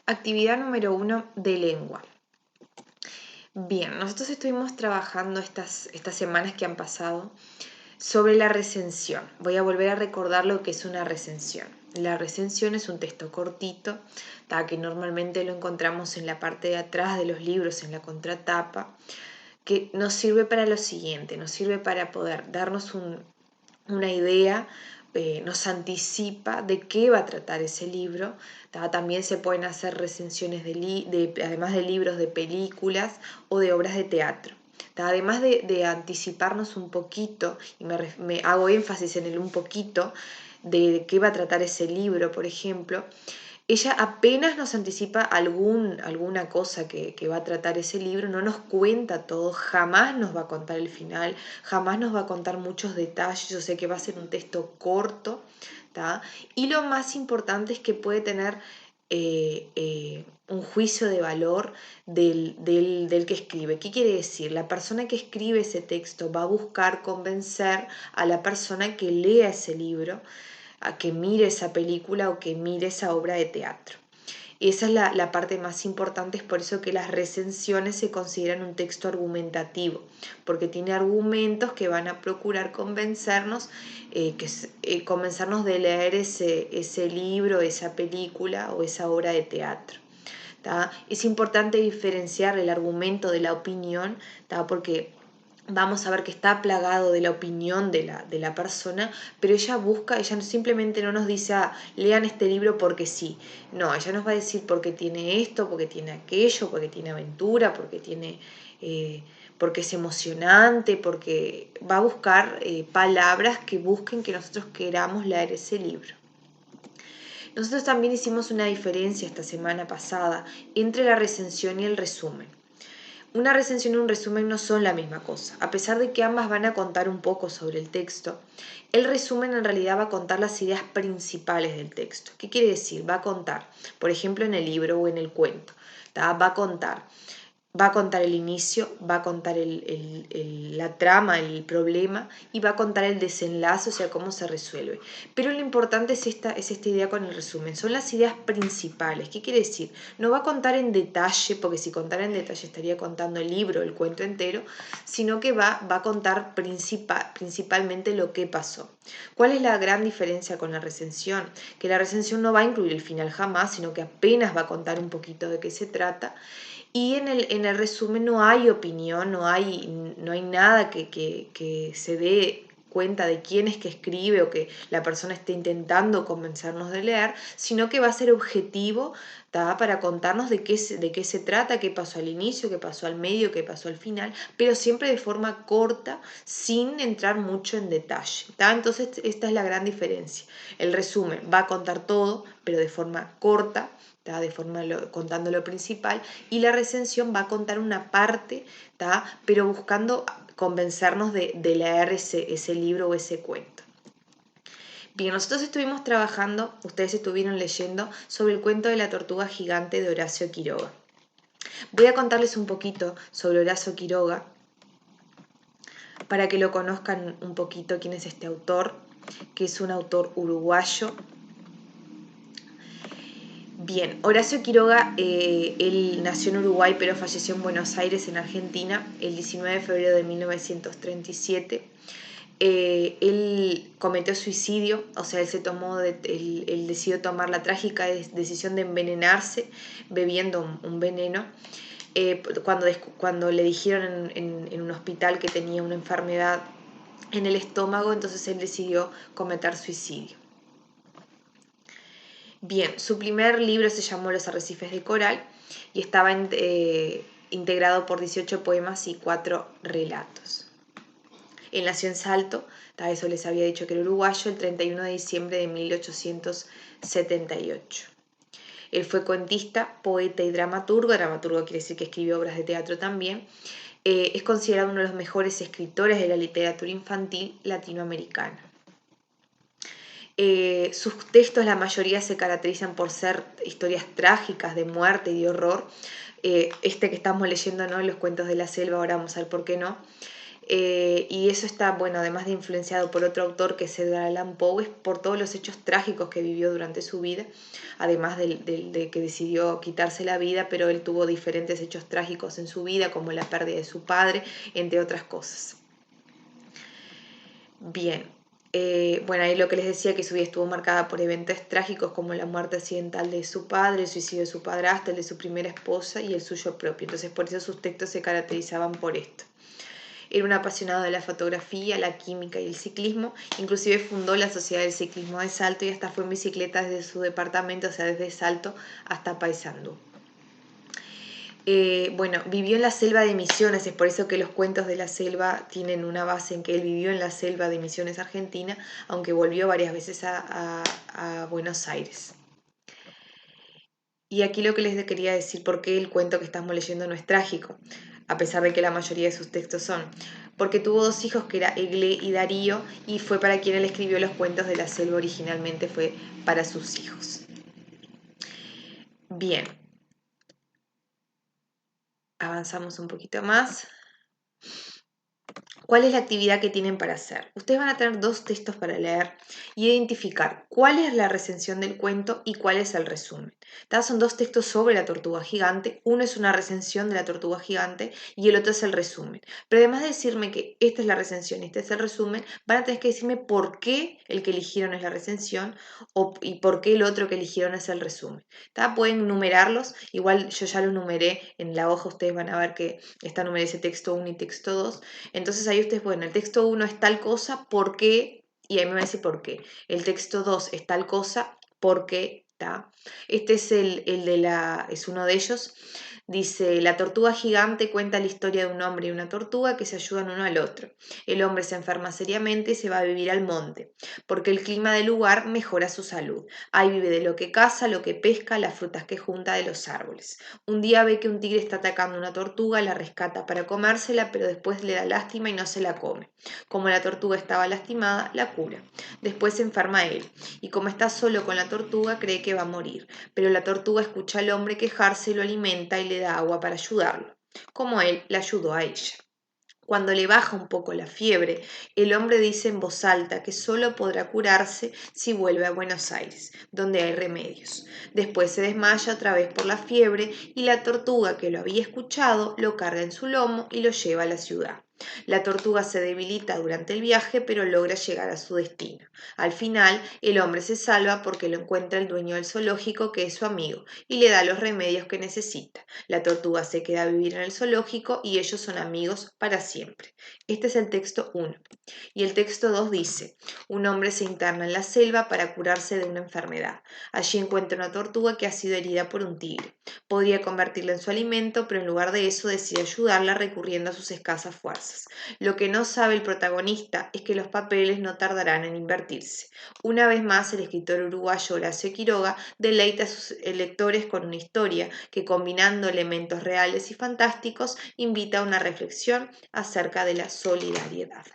Actividad número 1 de lengua. Bien, nosotros estuvimos trabajando estas semanas que han pasado sobre la recensión. Voy a volver a recordar lo que es una recensión. La recensión es un texto cortito, que normalmente lo encontramos en la parte de atrás de los libros, en la contratapa, que nos sirve para lo siguiente, nos sirve para poder darnos una idea, nos anticipa de qué va a tratar ese libro. También se pueden hacer recensiones además de libros, de películas o de obras de teatro. Además de anticiparnos un poquito, y me hago énfasis en el un poquito, de qué va a tratar ese libro, por ejemplo, ella apenas nos anticipa alguna cosa que va a tratar ese libro, no nos cuenta todo, jamás nos va a contar el final, jamás nos va a contar muchos detalles. Yo sé que va a ser un texto corto, ¿tá? Y lo más importante es que puede tener un juicio de valor del que escribe. ¿Qué quiere decir? La persona que escribe ese texto va a buscar convencer a la persona que lea ese libro a que mire esa película o que mire esa obra de teatro. Esa es la parte más importante, es por eso que las recensiones se consideran un texto argumentativo, porque tiene argumentos que van a procurar convencernos, convencernos de leer ese libro, esa película o esa obra de teatro. Es importante diferenciar el argumento de la opinión, porque vamos a ver que está plagado de la opinión de la persona, pero ella simplemente no nos dice, lean este libro porque sí. No, ella nos va a decir porque tiene esto, porque tiene aquello, porque tiene aventura, porque es emocionante, porque va a buscar palabras que busquen que nosotros queramos leer ese libro. Nosotros también hicimos una diferencia esta semana pasada entre la recensión y el resumen. Una recensión y un resumen no son la misma cosa. A pesar de que ambas van a contar un poco sobre el texto, el resumen en realidad va a contar las ideas principales del texto. ¿Qué quiere decir? Va a contar, por ejemplo, en el libro o en el cuento, va a contar el inicio, va a contar la trama, el problema, y va a contar el desenlace, o sea, cómo se resuelve. Pero lo importante es esta idea con el resumen. Son las ideas principales. ¿Qué quiere decir? No va a contar en detalle, porque si contara en detalle estaría contando el libro, el cuento entero, sino que va a contar principalmente lo que pasó. ¿Cuál es la gran diferencia con la recensión? Que la recensión no va a incluir el final jamás, sino que apenas va a contar un poquito de qué se trata. Y en el resumen no hay opinión, no hay nada que se dé cuenta de quién es que escribe o que la persona esté intentando convencernos de leer, sino que va a ser objetivo, para contarnos de qué se trata, qué pasó al inicio, qué pasó al medio, qué pasó al final, pero siempre de forma corta, sin entrar mucho en detalle. Entonces esta es la gran diferencia. El resumen va a contar todo, pero de forma corta, contando lo principal, y la recensión va a contar una parte, pero buscando convencernos de leer ese libro o ese cuento. Bien, nosotros estuvimos trabajando, ustedes estuvieron leyendo sobre el cuento de la tortuga gigante de Horacio Quiroga. Voy a contarles un poquito sobre Horacio Quiroga para que lo conozcan un poquito quién es este autor, que es un autor uruguayo. Bien, Horacio Quiroga, él nació en Uruguay pero falleció en Buenos Aires, en Argentina, el 19 de febrero de 1937. Él cometió suicidio, o sea, él decidió tomar la trágica decisión de envenenarse bebiendo un veneno. Cuando le dijeron en un hospital que tenía una enfermedad en el estómago, entonces él decidió cometer suicidio. Bien, su primer libro se llamó Los arrecifes de coral y estaba integrado por 18 poemas y 4 relatos. Él nació en Salto, eso les había dicho que era uruguayo, el 31 de diciembre de 1878. Él fue cuentista, poeta y dramaturgo quiere decir que escribió obras de teatro también. Es considerado uno de los mejores escritores de la literatura infantil latinoamericana. Sus textos, la mayoría se caracterizan por ser historias trágicas de muerte y de horror. Este que estamos leyendo, ¿no? Los cuentos de la selva, ahora vamos a ver por qué no. Y eso está, bueno, además de influenciado por otro autor que es Edgar Allan Poe, es por todos los hechos trágicos que vivió durante su vida, además de que decidió quitarse la vida, pero él tuvo diferentes hechos trágicos en su vida, como la pérdida de su padre, entre otras cosas. Bien, bueno, ahí lo que les decía, que su vida estuvo marcada por eventos trágicos como la muerte accidental de su padre, el suicidio de su padrastro, el de su primera esposa y el suyo propio. Entonces, por eso sus textos se caracterizaban por esto. Era un apasionado de la fotografía, la química y el ciclismo. Inclusive fundó la Sociedad del Ciclismo de Salto y hasta fue en bicicleta desde su departamento, o sea, desde Salto hasta Paysandú. Bueno, vivió en la selva de Misiones, es por eso que los cuentos de la selva tienen una base en que él vivió en la selva de Misiones, Argentina, aunque volvió varias veces a Buenos Aires. Y aquí lo que les quería decir, por qué el cuento que estamos leyendo no es trágico, a pesar de que la mayoría de sus textos son. Porque tuvo dos hijos, que era Egle y Darío, y fue para quien él escribió los cuentos de la selva originalmente, fue para sus hijos. Bien, avanzamos un poquito más. ¿Cuál es la actividad que tienen para hacer? Ustedes van a tener dos textos para leer y identificar cuál es la recensión del cuento y cuál es el resumen. Son dos textos sobre la tortuga gigante. Uno es una recensión de la tortuga gigante y el otro es el resumen. Pero además de decirme que esta es la recensión y este es el resumen, van a tener que decirme por qué el que eligieron es la recensión y por qué el otro que eligieron es el resumen. Pueden numerarlos. Igual yo ya los numeré en la hoja. Ustedes van a ver que está numeré ese texto 1 y texto 2. Entonces ahí ustedes, bueno, el texto 1 es tal cosa, ¿por qué? Y ahí me va a decir por qué. El texto 2 es tal cosa, ¿por qué? Este es es uno de ellos. Dice, la tortuga gigante cuenta la historia de un hombre y una tortuga que se ayudan uno al otro. El hombre se enferma seriamente y se va a vivir al monte, porque el clima del lugar mejora su salud. Ahí vive de lo que caza, lo que pesca, las frutas que junta de los árboles. Un día ve que un tigre está atacando una tortuga, la rescata para comérsela, pero después le da lástima y no se la come. Como la tortuga estaba lastimada, la cura. Después se enferma él, y como está solo con la tortuga, cree que va a morir. Pero la tortuga escucha al hombre quejarse y lo alimenta y le da agua para ayudarlo, como él la ayudó a ella. Cuando le baja un poco la fiebre, el hombre dice en voz alta que solo podrá curarse si vuelve a Buenos Aires, donde hay remedios. Después se desmaya otra vez por la fiebre y la tortuga que lo había escuchado lo carga en su lomo y lo lleva a la ciudad. La tortuga se debilita durante el viaje, pero logra llegar a su destino. Al final, el hombre se salva porque lo encuentra el dueño del zoológico, que es su amigo, y le da los remedios que necesita. La tortuga se queda a vivir en el zoológico y ellos son amigos para siempre. Este es el texto 1. Y el texto 2 dice, un hombre se interna en la selva para curarse de una enfermedad. Allí encuentra una tortuga que ha sido herida por un tigre. Podría convertirla en su alimento, pero en lugar de eso decide ayudarla recurriendo a sus escasas fuerzas. Lo que no sabe el protagonista es que los papeles no tardarán en invertirse. Una vez más, el escritor uruguayo Horacio Quiroga deleita a sus lectores con una historia que, combinando elementos reales y fantásticos, invita a una reflexión acerca de la solidaridad.